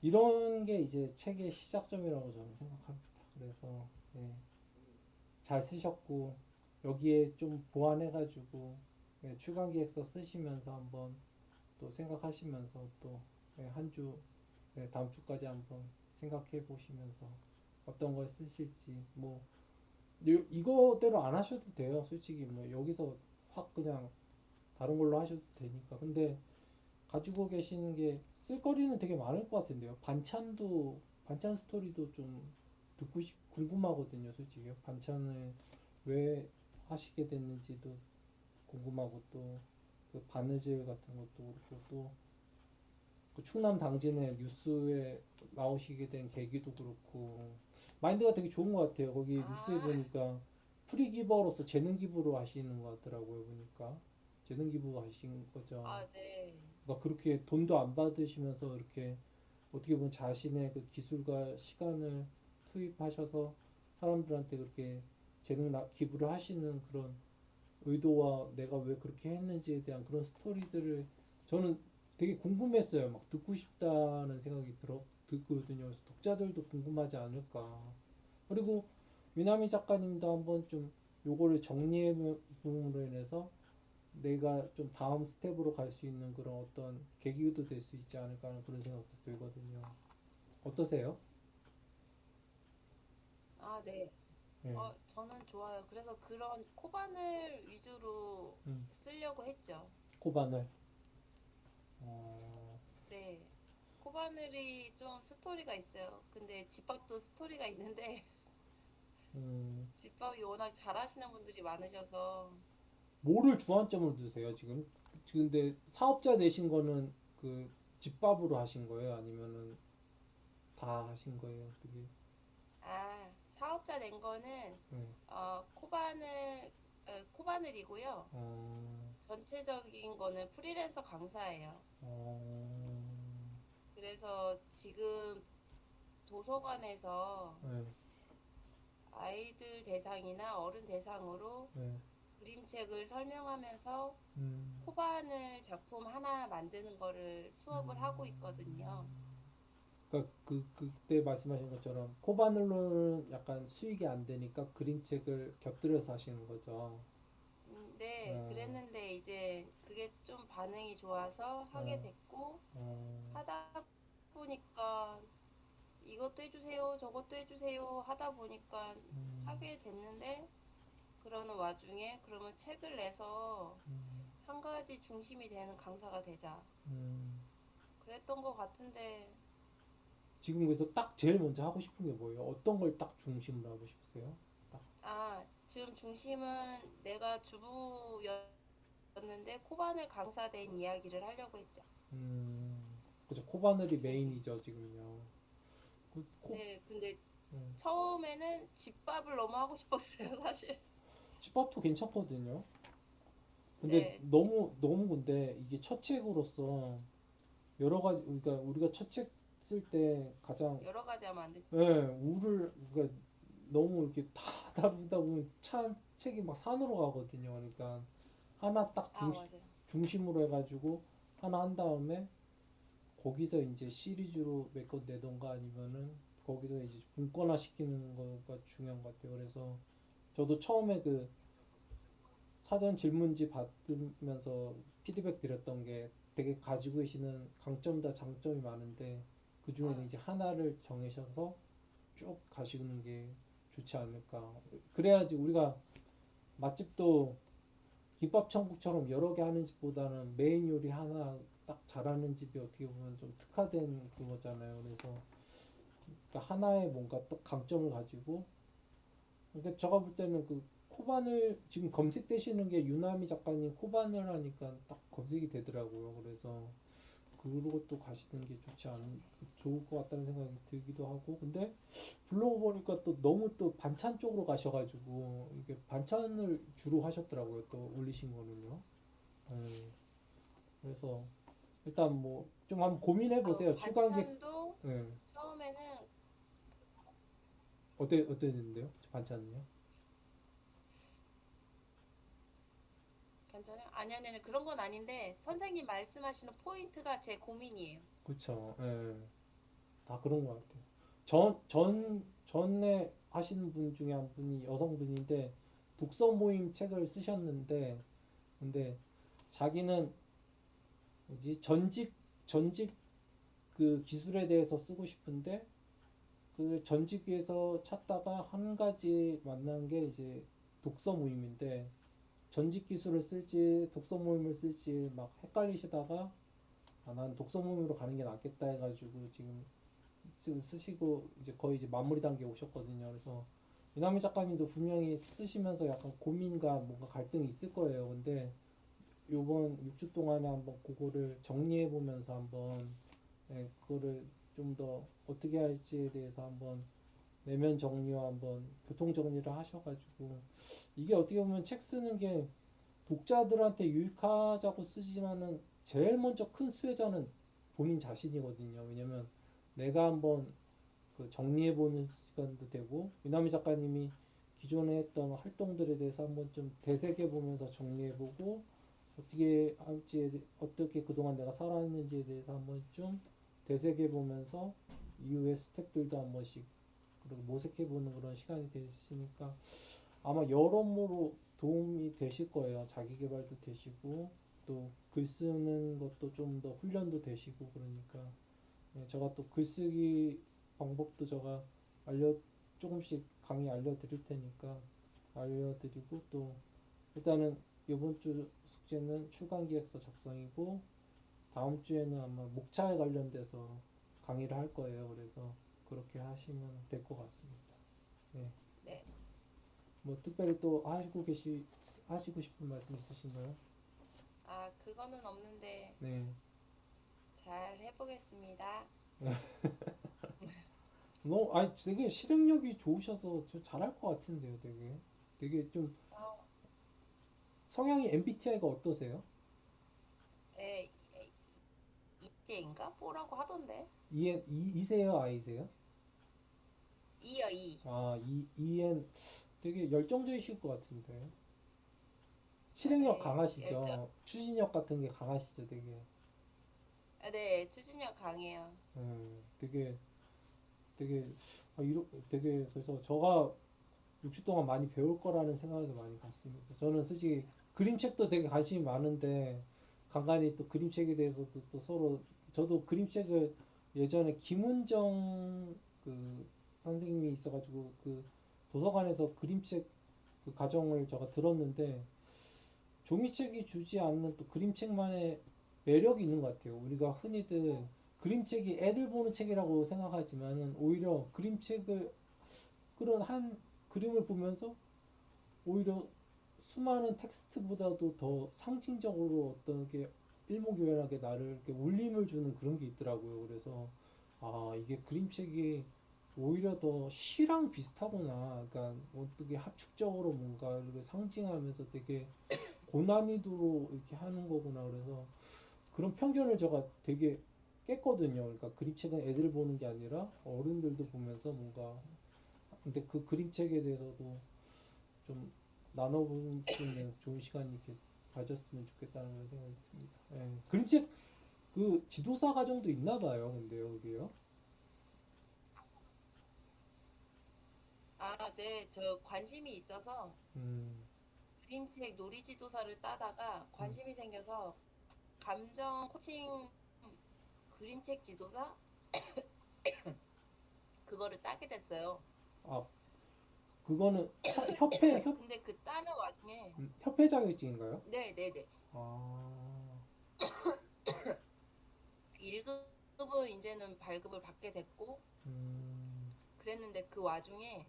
이런 게 이제 책의 시작점이라고 저는 생각합니다. 그래서 예. 잘 쓰셨고 여기에 좀 보완해가지고 예, 추가 기획서 쓰시면서 한번 또 생각하시면서 또 한 주, 다음 주까지 한번 생각해 보시면서 어떤 걸 쓰실지 뭐 이거대로 안 하셔도 돼요. 솔직히 뭐 여기서 확 그냥 다른 걸로 하셔도 되니까. 근데 가지고 계시는 게 쓸거리는 되게 많을 것 같은데요. 반찬 스토리도 좀 궁금하거든요. 솔직히 반찬을 왜 하시게 됐는지도 궁금하고 또그 바느질 같은 것도 그렇고 또그 충남 당진의 뉴스에 나오시게 된 계기도 그렇고 마인드가 되게 좋은 것 같아요. 거기 뉴스에 아, 보니까 프리 기버로서 재능 기부로 하시는 것 같더라고요. 보니까 재능 기부 하신 거죠. 네. 그러니까 그렇게 돈도 안 받으시면서 이렇게 어떻게 보면 자신의 그 기술과 시간을 투입하셔서 사람들한테 그렇게 기부를 하시는 그런 의도와 내가 왜 그렇게 했는지에 대한 그런 스토리들을 저는 되게 궁금했어요. 막 듣고 싶다는 생각이 듣거든요. 그래서 독자들도 궁금하지 않을까. 그리고 유나미 작가님도 한번 좀 요거를 정리해 봄으로 인해서 내가 좀 다음 스텝으로 갈 수 있는 그런 어떤 계기도 될 수 있지 않을까 하는 그런 생각도 들거든요. 어떠세요? 아, 네. 예. 저는 좋아요. 그래서 그런 코바늘 위주로 음. 쓰려고 했죠. 코바늘. 어, 네. 코바늘이 좀 스토리가 있어요. 근데 집밥도 스토리가 있는데 음, 집밥이 워낙 잘하시는 분들이 많으셔서 뭐를 주안점으로 두세요 지금? 근데 사업자 내신 거는 그 집밥으로 하신 거예요? 아니면은 다 하신 거예요? 어떻게? 사업자 낸 거는 네. 코바늘이고요. 어, 전체적인 거는 프리랜서 강사예요. 어, 그래서 지금 도서관에서 네, 아이들 대상이나 어른 대상으로 네. 그림책을 설명하면서 음, 코바늘 작품 하나 만드는 거를 수업을 하고 있거든요. 그러니까 그때 말씀하신 것처럼 코바늘로는 약간 수익이 안 되니까 그림책을 곁들여서 하시는 거죠. 네, 어, 그랬는데 이제 그게 좀 반응이 좋아서 하게 어, 됐고, 어, 하다 보니까 이것도 해주세요, 저것도 해주세요 하다 보니까 음, 하게 됐는데, 그러는 와중에 그러면 책을 내서 음, 한 가지 중심이 되는 강사가 되자. 음. 그랬던 것 같은데, 지금 그래서 딱 제일 먼저 하고 싶은 게 뭐예요? 어떤 걸 딱 중심으로 하고 싶으세요? 딱. 지금 중심은 내가 주부였는데 코바늘 강사된 이야기를 하려고 했죠. 음, 그죠. 코바늘이 중심. 메인이죠, 지금요. 코, 네, 근데 음. 처음에는 집밥을 너무 하고 싶었어요, 사실. 집밥도 괜찮거든요. 근데 네, 너무 근데 이게 첫 책으로서 여러 가지, 그러니까 우리가 첫 책 쓸 때 가장, 여러 가지 하면 안 돼. 예, 그러니까 너무 이렇게 다 다루다 보면 책이 막 산으로 가거든요. 그러니까 하나 딱 맞아요. 중심으로 해가지고 하나 한 다음에 거기서 이제 시리즈로 몇 권 내던가 아니면은 거기서 이제 분권화 시키는 거가 중요한 것 같아요. 그래서 저도 처음에 그 사전 질문지 받으면서 피드백 드렸던 게 되게 가지고 계시는 강점과 장점이 많은데 그 중에서 아, 이제 하나를 정하셔서 쭉 가시는 게 좋지 않을까. 그래야지 우리가 맛집도 김밥 천국처럼 여러 개 하는 집보다는 메인 요리 하나 딱 잘하는 집이 어떻게 보면 좀 특화된 그거잖아요. 그래서 그러니까 하나의 뭔가 또 강점을 가지고 그러니까 제가 볼 때는 그 코바늘 지금 검색되시는 게 유나미 작가님 코바늘 하니까 딱 검색이 되더라고요. 그래서 그것도 가시는 게 좋을 것 같다는 생각이 들기도 하고 근데 블로그 보니까 또 너무 또 반찬 쪽으로 가셔가지고 이게 반찬을 주로 하셨더라고요. 또 올리신 거는요. 음, 그래서 일단 뭐 좀 한번 고민해 보세요. 추가객 반찬도 예. 처음에는 어땠는데요? 반찬은요? 괜찮아요. 아니, 아니, 아니, 그런 건 아닌데 선생님 말씀하시는 포인트가 제 고민이에요. 그쵸. 예. 다 그런 것 같아요. 전에 하시는 분 중에 한 분이 여성분인데 독서 모임 책을 쓰셨는데 근데 자기는 뭐지 전직 그 기술에 대해서 쓰고 싶은데 그 전직에서 찾다가 한 가지 만난 게 이제 독서 모임인데 전직 기술을 쓸지 독서 모임을 쓸지 막 헷갈리시다가 난 독서 모임으로 가는 게 낫겠다 해가지고 지금 쓰시고 이제 거의 이제 마무리 단계에 오셨거든요. 그래서 이남희 작가님도 분명히 쓰시면서 약간 고민과 뭔가 갈등이 있을 거예요. 근데 요번 6주 동안에 한번 그거를 정리해 보면서 한번 그거를 좀 더 어떻게 할지에 대해서 한번 내면 정리와 한번 교통 정리를 하셔가지고 이게 어떻게 보면 책 쓰는 게 독자들한테 유익하자고 쓰지만은 제일 먼저 큰 수혜자는 본인 자신이거든요. 왜냐면 내가 한번 그 정리해보는 시간도 되고 유나미 작가님이 기존에 했던 활동들에 대해서 한번 좀 되새겨보면서 정리해보고 어떻게 할지에 어떻게 그동안 내가 살아왔는지에 대해서 한번 좀 되새겨보면서 이후에 스텝들도 한 번씩 그리고 모색해보는 그런 시간이 되시니까 아마 여러모로 도움이 되실 거예요. 자기 개발도 되시고 또 글 쓰는 것도 좀 더 훈련도 되시고 그러니까 제가 또 글쓰기 방법도 제가 알려 조금씩 강의 알려드릴 테니까 알려드리고 또 일단은 이번 주 숙제는 출간 기획서 작성이고 다음 주에는 아마 목차에 관련돼서 강의를 할 거예요. 그래서 그렇게 하시면 될 것 같습니다. 네. 네. 뭐 특별히 또 하시고 싶은 말씀 있으신가요? 아, 그거는 없는데 네. 잘 해보겠습니다. 아니 되게 실행력이 좋으셔서 저 잘할 것 같은데요. 되게 좀 어, 성향이 MBTI가 어떠세요? 이제인가? 뭐라고 하던데? E세요, I세요? 이요, 이. EN 되게 열정적이실 것 같은데. 실행력 열정. 강하시죠? 추진력 같은 게 강하시죠, 되게. 네, 추진력 강해요. 되게 되게 되게 그래서 저가 6주 동안 많이 배울 거라는 생각이 많이 갔습니다. 저는 솔직히 그림책도 되게 관심이 많은데 간간히 또 그림책에 대해서도 또 서로 저도 그림책을 예전에 김은정 그 선생님이 있어가지고 그 도서관에서 그림책 그 과정을 제가 들었는데 종이책이 주지 않는 또 그림책만의 매력이 있는 것 같아요. 우리가 흔히들 그림책이 애들 보는 책이라고 생각하지만은 오히려 그림책을 그런 한 그림을 보면서 오히려 수많은 텍스트보다도 더 상징적으로 어떤 게 일목요연하게 나를 이렇게 울림을 주는 그런 게 있더라고요. 그래서 이게 그림책이 오히려 더 시랑 비슷하구나. 그러니까 어떻게 합축적으로 뭔가 이렇게 상징하면서 되게 고난이도로 이렇게 하는 거구나. 그래서 그런 편견을 제가 되게 깼거든요. 그러니까 그림책은 애들 보는 게 아니라 어른들도 보면서 뭔가 근데 그 그림책에 대해서도 좀 나눠볼 수 있는 좋은 시간이 이렇게 가졌으면 좋겠다는 그런 생각이 듭니다. 예. 그림책 그 지도사 과정도 있나 봐요. 근데 여기요. 아, 네, 저 관심이 있어서 음, 그림책 놀이지도사를 따다가 음. 관심이 생겨서 감정 코칭 그림책 지도사 그거를 따게 됐어요. 아, 그거는 협회 근데 그 따는 와중에 협회 자격증인가요? 네, 네, 네. 아, 1급은 이제는 발급을 받게 됐고 음, 그랬는데 그 와중에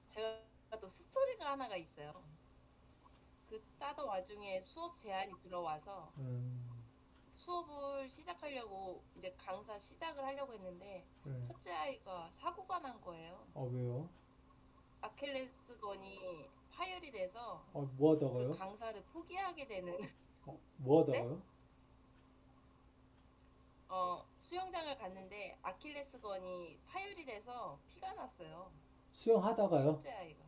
제가 또 스토리가 하나가 있어요. 그 따던 와중에 수업 제안이 들어와서 음, 수업을 시작하려고 이제 강사 시작을 하려고 했는데 네. 첫째 아이가 사고가 난 거예요. 왜요? 아킬레스건이 파열이 돼서 뭐 그 하다가요? 강사를 포기하게 되는 뭐 네? 하다가요? 수영장을 갔는데 아킬레스건이 파열이 돼서 피가 났어요. 수영하다가요? 첫째 아이가.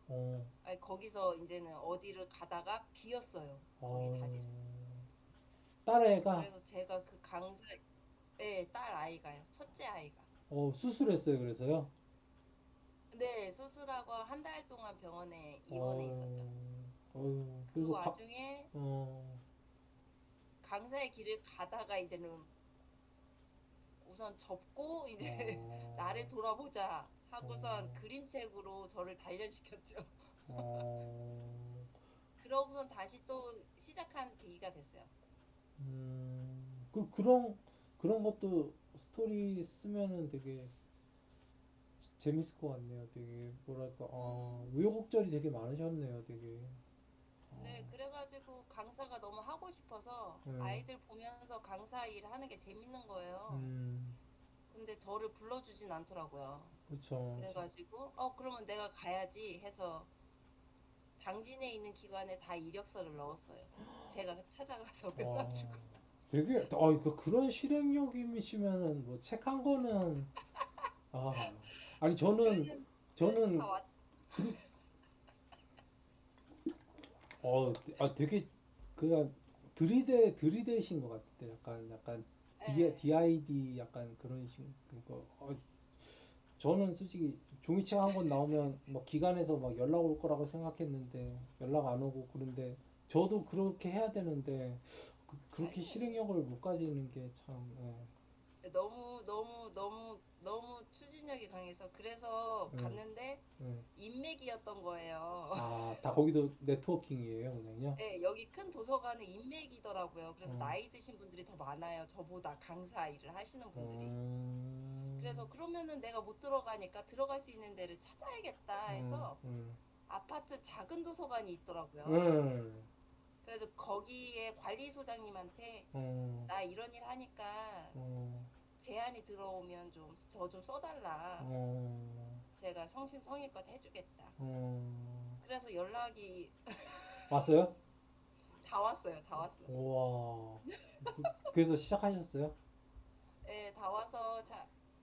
어, 아니, 거기서 이제는 어디를 가다가 비었어요. 거기 어, 다리를. 딸 애가 그래서 제가 그 강사, 네, 딸 아이가요. 첫째 아이가. 수술했어요. 그래서요? 네, 수술하고 한 달 동안 병원에 입원해 있었죠. 어, 그 그래서 와중에 어, 강사의 길을 가다가 이제는 우선 접고 이제 나를 어, 돌아보자 하고선 어, 그림책으로 저를 단련시켰죠. 어, 그러고선 다시 또 시작한 계기가 됐어요. 그런 것도 스토리 쓰면은 되게 재밌을 것 같네요. 되게 뭐랄까, 우여곡절이 되게 많으셨네요. 되게, 네, 어, 그래가지고 강사가 너무 하고 싶어서 네, 아이들 보면서 강사 일 하는 게 재밌는 거예요. 음, 근데 저를 불러주진 않더라고요. 그쵸. 그래가지고, 그러면 내가 가야지 해서 당진에 있는 기관에 다 이력서를 넣었어요. 제가 찾아가서 와, 해가지고. 그런 실행력이시면은 뭐 책 한 거는 아, 아니 그러면 다 저는 왔, 그리 되게 그냥 들이대신 것 같은데 약간 예. DID 약간 그런 식 그거 저는 솔직히 종이책 한 권 나오면 뭐 기관에서 막 연락 올 거라고 생각했는데 연락 안 오고 그런데 저도 그렇게 해야 되는데 그렇게 아니에요. 실행력을 못 가지는 게 참 너무 너무 너무 너무 추진력이 강해서 그래서 응, 갔는데 응. 인맥이었던 거예요. 아, 다 거기도 네트워킹이에요, 그냥요? 네, 여기 큰 도서관은 인맥이더라고요. 그래서 응. 나이 드신 분들이 더 많아요. 저보다 강사 일을 하시는 분들이. 그래서 음, 그러면은 내가 못 들어가니까 들어갈 수 있는 데를 찾아야겠다 음, 해서 음, 아파트 작은 도서관이 있더라고요. 음, 그래서 거기에 관리소장님한테 음, 나 이런 일 하니까 음, 제안이 들어오면 좀 저 좀 써달라. 음, 제가 성심성의껏 해주겠다. 음. 그래서 연락이 왔어요? 다 왔어요. 다 왔어요. 우와. 그래서 시작하셨어요? 네, 다 와서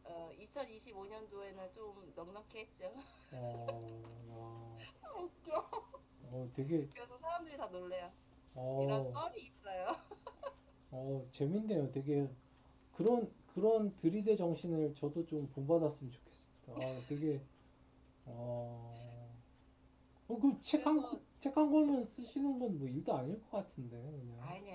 2025년도에는 좀 넉넉히 했죠. 와, 웃겨. 되게, 그래서 사람들이 다 놀래요. 이런 어, 썰이 있어요. 재밌네요. 되게 그런 들이대 정신을 저도 좀 본받았으면 좋겠습니다. 되게, 그 그래서 책 한 권만 쓰시는 건 뭐 일도 아닐 것 같은데, 그냥. 아니.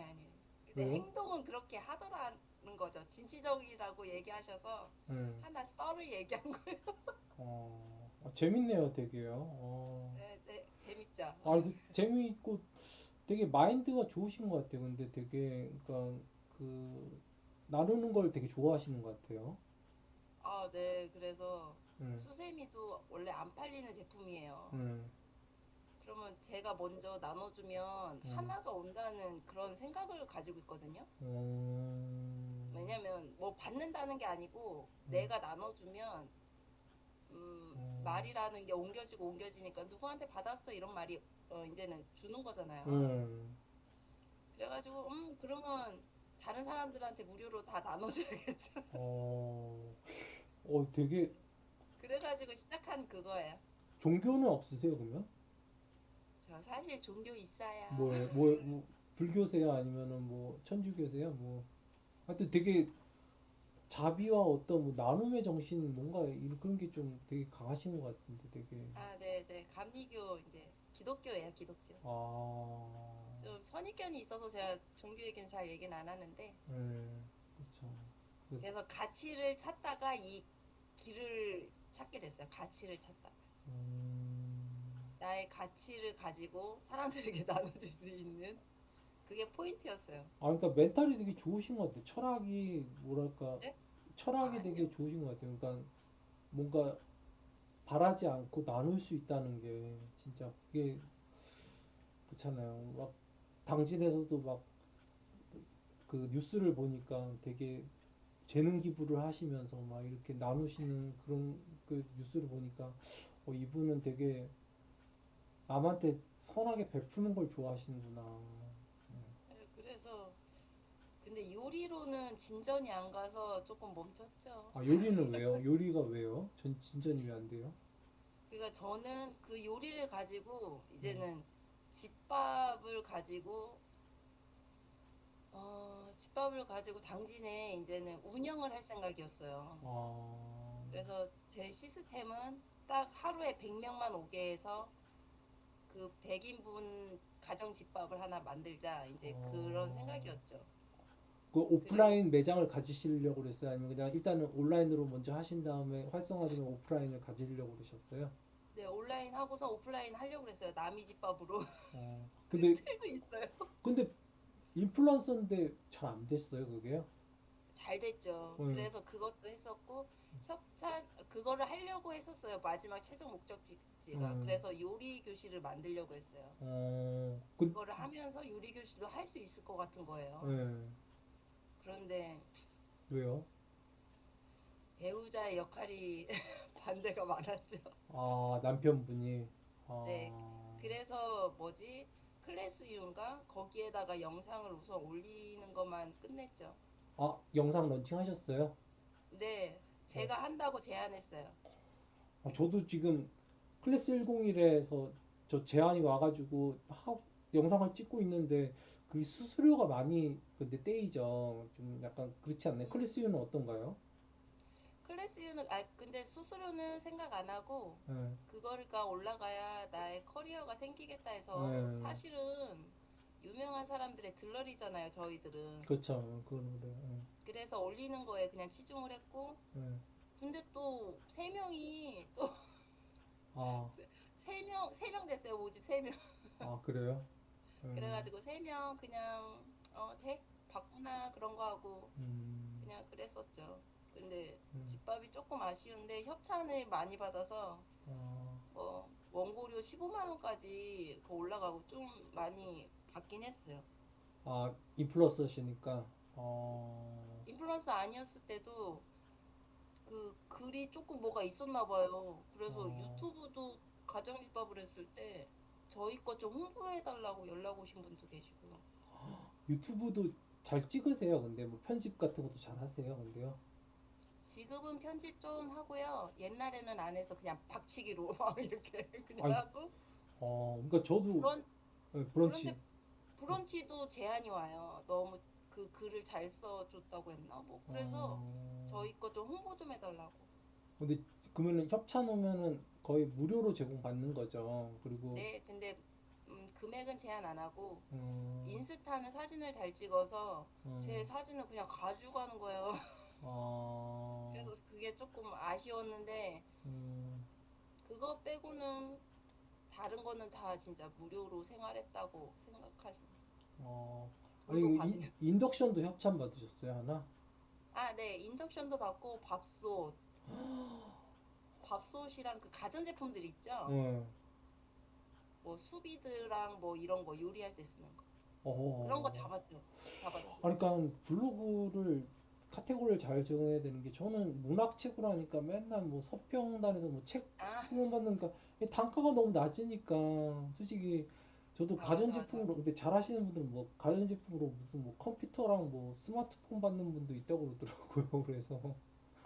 근데 왜요? 행동은 그렇게 하더라는 거죠. 진취적이라고 얘기하셔서 음, 하나 썰을 얘기한 거예요. 재밌네요, 되게요. 네, 네, 재밌죠. 재미있고 되게 마인드가 좋으신 것 같아요. 근데 되게, 그러니까, 그, 나누는 걸 되게 좋아하시는 것 같아요. 아, 네. 그래서 음, 수세미도 원래 안 팔리는 제품이에요. 음, 그러면 제가 먼저 나눠주면 음, 하나가 온다는 그런 생각을 가지고 있거든요. 음, 왜냐면 뭐 받는다는 게 아니고 음, 내가 나눠주면 말이라는 게 옮겨지고 옮겨지니까 누구한테 받았어 이런 말이 이제는 주는 거잖아요. 음, 그래가지고 그러면 다른 사람들한테 무료로 다 나눠줘야겠다. 어, 되게 그래가지고 시작한 그거예요. 종교는 없으세요, 그러면? 저 사실 종교 있어요. 뭐, 불교세요? 아니면은 뭐, 천주교세요? 뭐, 하여튼 되게 자비와 어떤 뭐 나눔의 정신 뭔가 그런 게 좀 되게 강하신 것 같은데 되게 아, 네네. 감리교 이제 기독교예요, 기독교. 아, 좀 선입견이 있어서 제가 종교 얘기는 잘 얘기는 안 하는데 그렇죠. 그래서 그래서 가치를 찾다가 이 길을 찾게 됐어요. 가치를 찾다가. 음, 나의 가치를 가지고 사람들에게 나눠줄 수 있는 그게 포인트였어요. 그러니까 멘탈이 되게 좋으신 것 같아요. 철학이 뭐랄까 네? 철학이 되게 아니요. 좋으신 것 같아요. 그러니까 뭔가 바라지 않고 나눌 수 있다는 게 진짜 그게 그렇잖아요. 막 당진에서도 막 그 뉴스를 보니까 되게 재능 기부를 하시면서 막 이렇게 나누시는 그런 그 뉴스를 보니까 이분은 되게 남한테 선하게 베푸는 걸 좋아하시는구나. 네, 그래서 근데 요리로는 진전이 안 가서 조금 멈췄죠. 요리는 왜요? 요리가 왜요? 전 진전이 왜 안 돼요? 그러니까 저는 그 요리를 가지고 음. 이제는 집밥을 가지고 집밥을 가지고 당진에 이제는 운영을 할 생각이었어요. 아, 그래서 제 시스템은 딱 하루에 100명만 오게 해서 그 100인분 가정 집밥을 하나 만들자. 이제 그런 어, 생각이었죠. 그 그리고 오프라인 매장을 가지시려고 그랬어요? 아니면 그냥 일단은 온라인으로 먼저 하신 다음에 활성화되면 오프라인을 가지려고 그러셨어요? 네, 온라인 하고서 오프라인 하려고 그랬어요. 남이 집밥으로. 그 근데 틀도 있어요. 근데 인플루언서인데 잘 안 됐어요, 그게요? 잘 됐죠. 네. 그래서 그것도 했었고 협찬 그거를 하려고 했었어요. 마지막 최종 목적지가. 음, 그래서 요리 교실을 만들려고 했어요. 어, 그거를 하면서 요리 교실도 할 수 있을 것 같은 거예요. 네. 그런데 왜요? 배우자의 역할이 반대가 많았죠. 남편분이, 네. 아, 그래서 뭐지? 클래스윤가 거기에다가 영상을 우선 올리는 것만 끝냈죠. 영상 런칭하셨어요? 네. 어, 제가 한다고 제안했어요. 저도 지금 클래스 101에서 저 제안이 와가지고 영상을 찍고 있는데 그게 수수료가 많이 근데 떼이죠. 좀 약간 그렇지 않나요? 음. 클래스 U는 어떤가요? 클래스유는 근데 수수료는 생각 안 하고 네, 그거가 올라가야 나의 커리어가 생기겠다 해서 네, 사실은 유명한 사람들의 들러리잖아요, 저희들은. 그렇죠. 그 노래. 예. 그래서 올리는 거에 그냥 치중을 했고, 예. 근데 또 세 명이 또 아, 세 명 됐어요, 모집 세 명. 아 그래요? 음, 그래가지고 세 명 그냥 덱 바꾸나 그런 거 하고 음, 그냥 그랬었죠. 근데 음, 집밥이 조금 아쉬운데 협찬을 많이 받아서 어, 원고료 15만 원까지 올라가고 좀 많이 받긴 했어요. 아 인플루언서시니까 어, 인플루언서 아니었을 때도 그 글이 조금 뭐가 있었나 봐요. 그래서 어, 유튜브도 가정집밥을 했을 때 저희 거 좀 홍보해 달라고 연락 오신 분도 계시고. 유튜브도 잘 찍으세요. 근데 뭐 편집 같은 것도 잘 하세요. 근데요. 지금은 편집 좀 하고요. 옛날에는 안 해서 그냥 박치기로 막 이렇게 그냥 아니, 하고. 그러니까 저도 브런 예, 그런데 브런치. 브런치도 제안이 와요. 너무 그 글을 잘 써줬다고 했나? 뭐 그래서 어, 저희 거 좀 홍보 좀 해달라고. 근데 그러면은 협찬 오면은 거의 무료로 제공받는 거죠. 그리고 네, 근데 금액은 제한 안 하고 음, 인스타는 사진을 잘 찍어서 제 음, 사진을 그냥 가져가는 거예요. 어, 그래서 그게 조금 아쉬웠는데 음, 그거 빼고는 다른 거는 다 진짜 무료로 생활했다고 생각하시면 어, 아니 돈도 그 받으면서. 인덕션도 협찬 받으셨어요 하나? 아, 네, 인덕션도 받고 밥솥이랑 그 가전제품들 있죠? 응. 뭐 수비드랑 뭐 이런 거 요리할 때 쓰는 거. 그런 거 어. 다 받죠. 다 받았어요. 아니, 그러니까 블로그를 카테고리를 잘 정해야 되는 게 저는 문학책으로 하니까 맨날 뭐 서평단에서 뭐 책 아, 수면 받는니까 단가가 너무 낮으니까 솔직히 저도 아, 맞아, 맞아. 가전제품으로 근데 잘하시는 분들은 뭐 가전제품으로 무슨 뭐 컴퓨터랑 뭐 스마트폰 받는 분도 있다고 그러더라고요. 그래서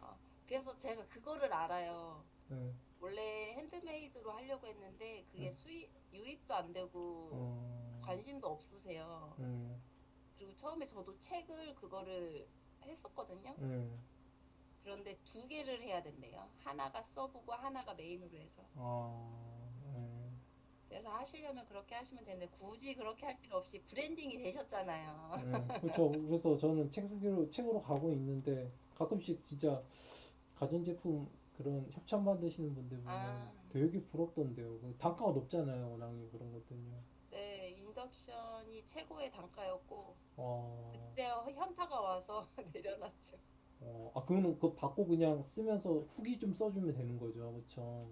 아, 그래서 제가 그거를 알아요. 예, 원래 핸드메이드로 하려고 했는데 예, 그게 유입도 안 되고 어, 관심도 없으세요. 예, 그리고 처음에 저도 책을 그거를 했었거든요. 예, 그런데 두 개를 해야 된대요. 하나가 써보고 하나가 메인으로 해서. 아, 그래서 하시려면 그렇게 하시면 되는데 굳이 그렇게 할 필요 없이 브랜딩이 되셨잖아요. 그렇죠. 그래서 저는 책 쓰기로 책으로 가고 있는데 가끔씩 진짜 가전제품 그런 협찬 받으시는 분들 보면 아, 되게 부럽던데요. 그 단가가 높잖아요, 워낙에 그런 것들은요. 네, 인덕션이 최고의 단가였고 어, 그때 현타가 와서 내려놨죠. 그러면 그거 받고 그냥 쓰면서 후기 좀 써주면 되는 거죠, 그렇죠?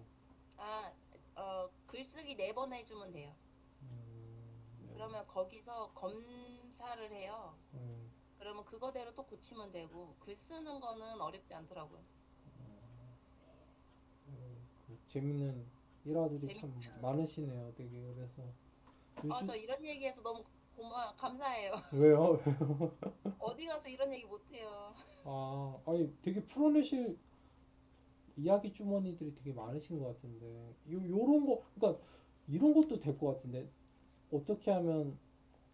아, 글쓰기 4번 해주면 돼요. 네. 그러면 거기서 검사를 해요. 음, 그러면 그거대로 또 고치면 되고 글 쓰는 거는 어렵지 않더라고요. 그 재밌는 일화들이 참 재밌죠. 많으시네요, 되게. 그래서 저 요즘 이런 얘기해서 너무 감사해요. 왜요? 어디 가서 이런 얘기 못해요. 아니 되게 풀어내실 이야기 주머니들이 되게 많으신 것 같은데 요런 거 그러니까 이런 것도 될 것 같은데 어떻게 하면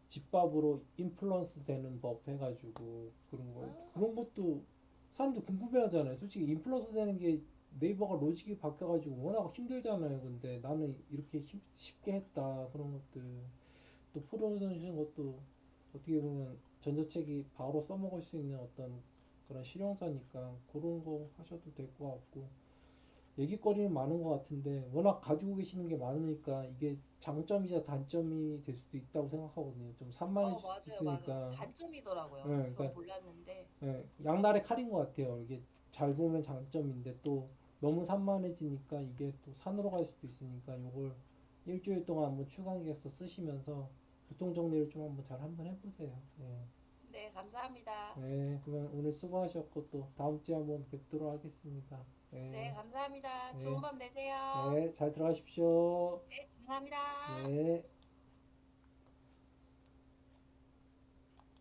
집밥으로 인플루언스 되는 법 해가지고 그런 것도 사람들 궁금해하잖아요. 솔직히 인플루언스 되는 게 네이버가 로직이 바뀌어가지고 워낙 힘들잖아요. 근데 나는 이렇게 쉽게 했다 그런 것들 또 풀어주시는 것도 어떻게 보면 전자책이 바로 써먹을 수 있는 어떤 그런 실용사니까 그런 거 하셔도 될 것 같고 얘기거리는 많은 것 같은데 워낙 가지고 계시는 게 많으니까 이게 장점이자 단점이 될 수도 있다고 생각하거든요. 좀 산만해질 수도 맞아요, 맞아요. 있으니까. 예, 단점이더라고요. 전 그러니까 몰랐는데. 양날의 칼인 것 같아요. 이게 잘 보면 장점인데 또 너무 산만해지니까 이게 또 산으로 갈 수도 있으니까 요걸 일주일 동안 한번 추간기에서 쓰시면서 교통 정리를 좀 한번 해보세요. 예. 네, 감사합니다. 그러면 오늘 수고하셨고 또 다음 주에 한번 뵙도록 하겠습니다. 네, 예, 감사합니다. 좋은 예, 밤 되세요. 잘 들어가십시오. 네, 감사합니다. 네.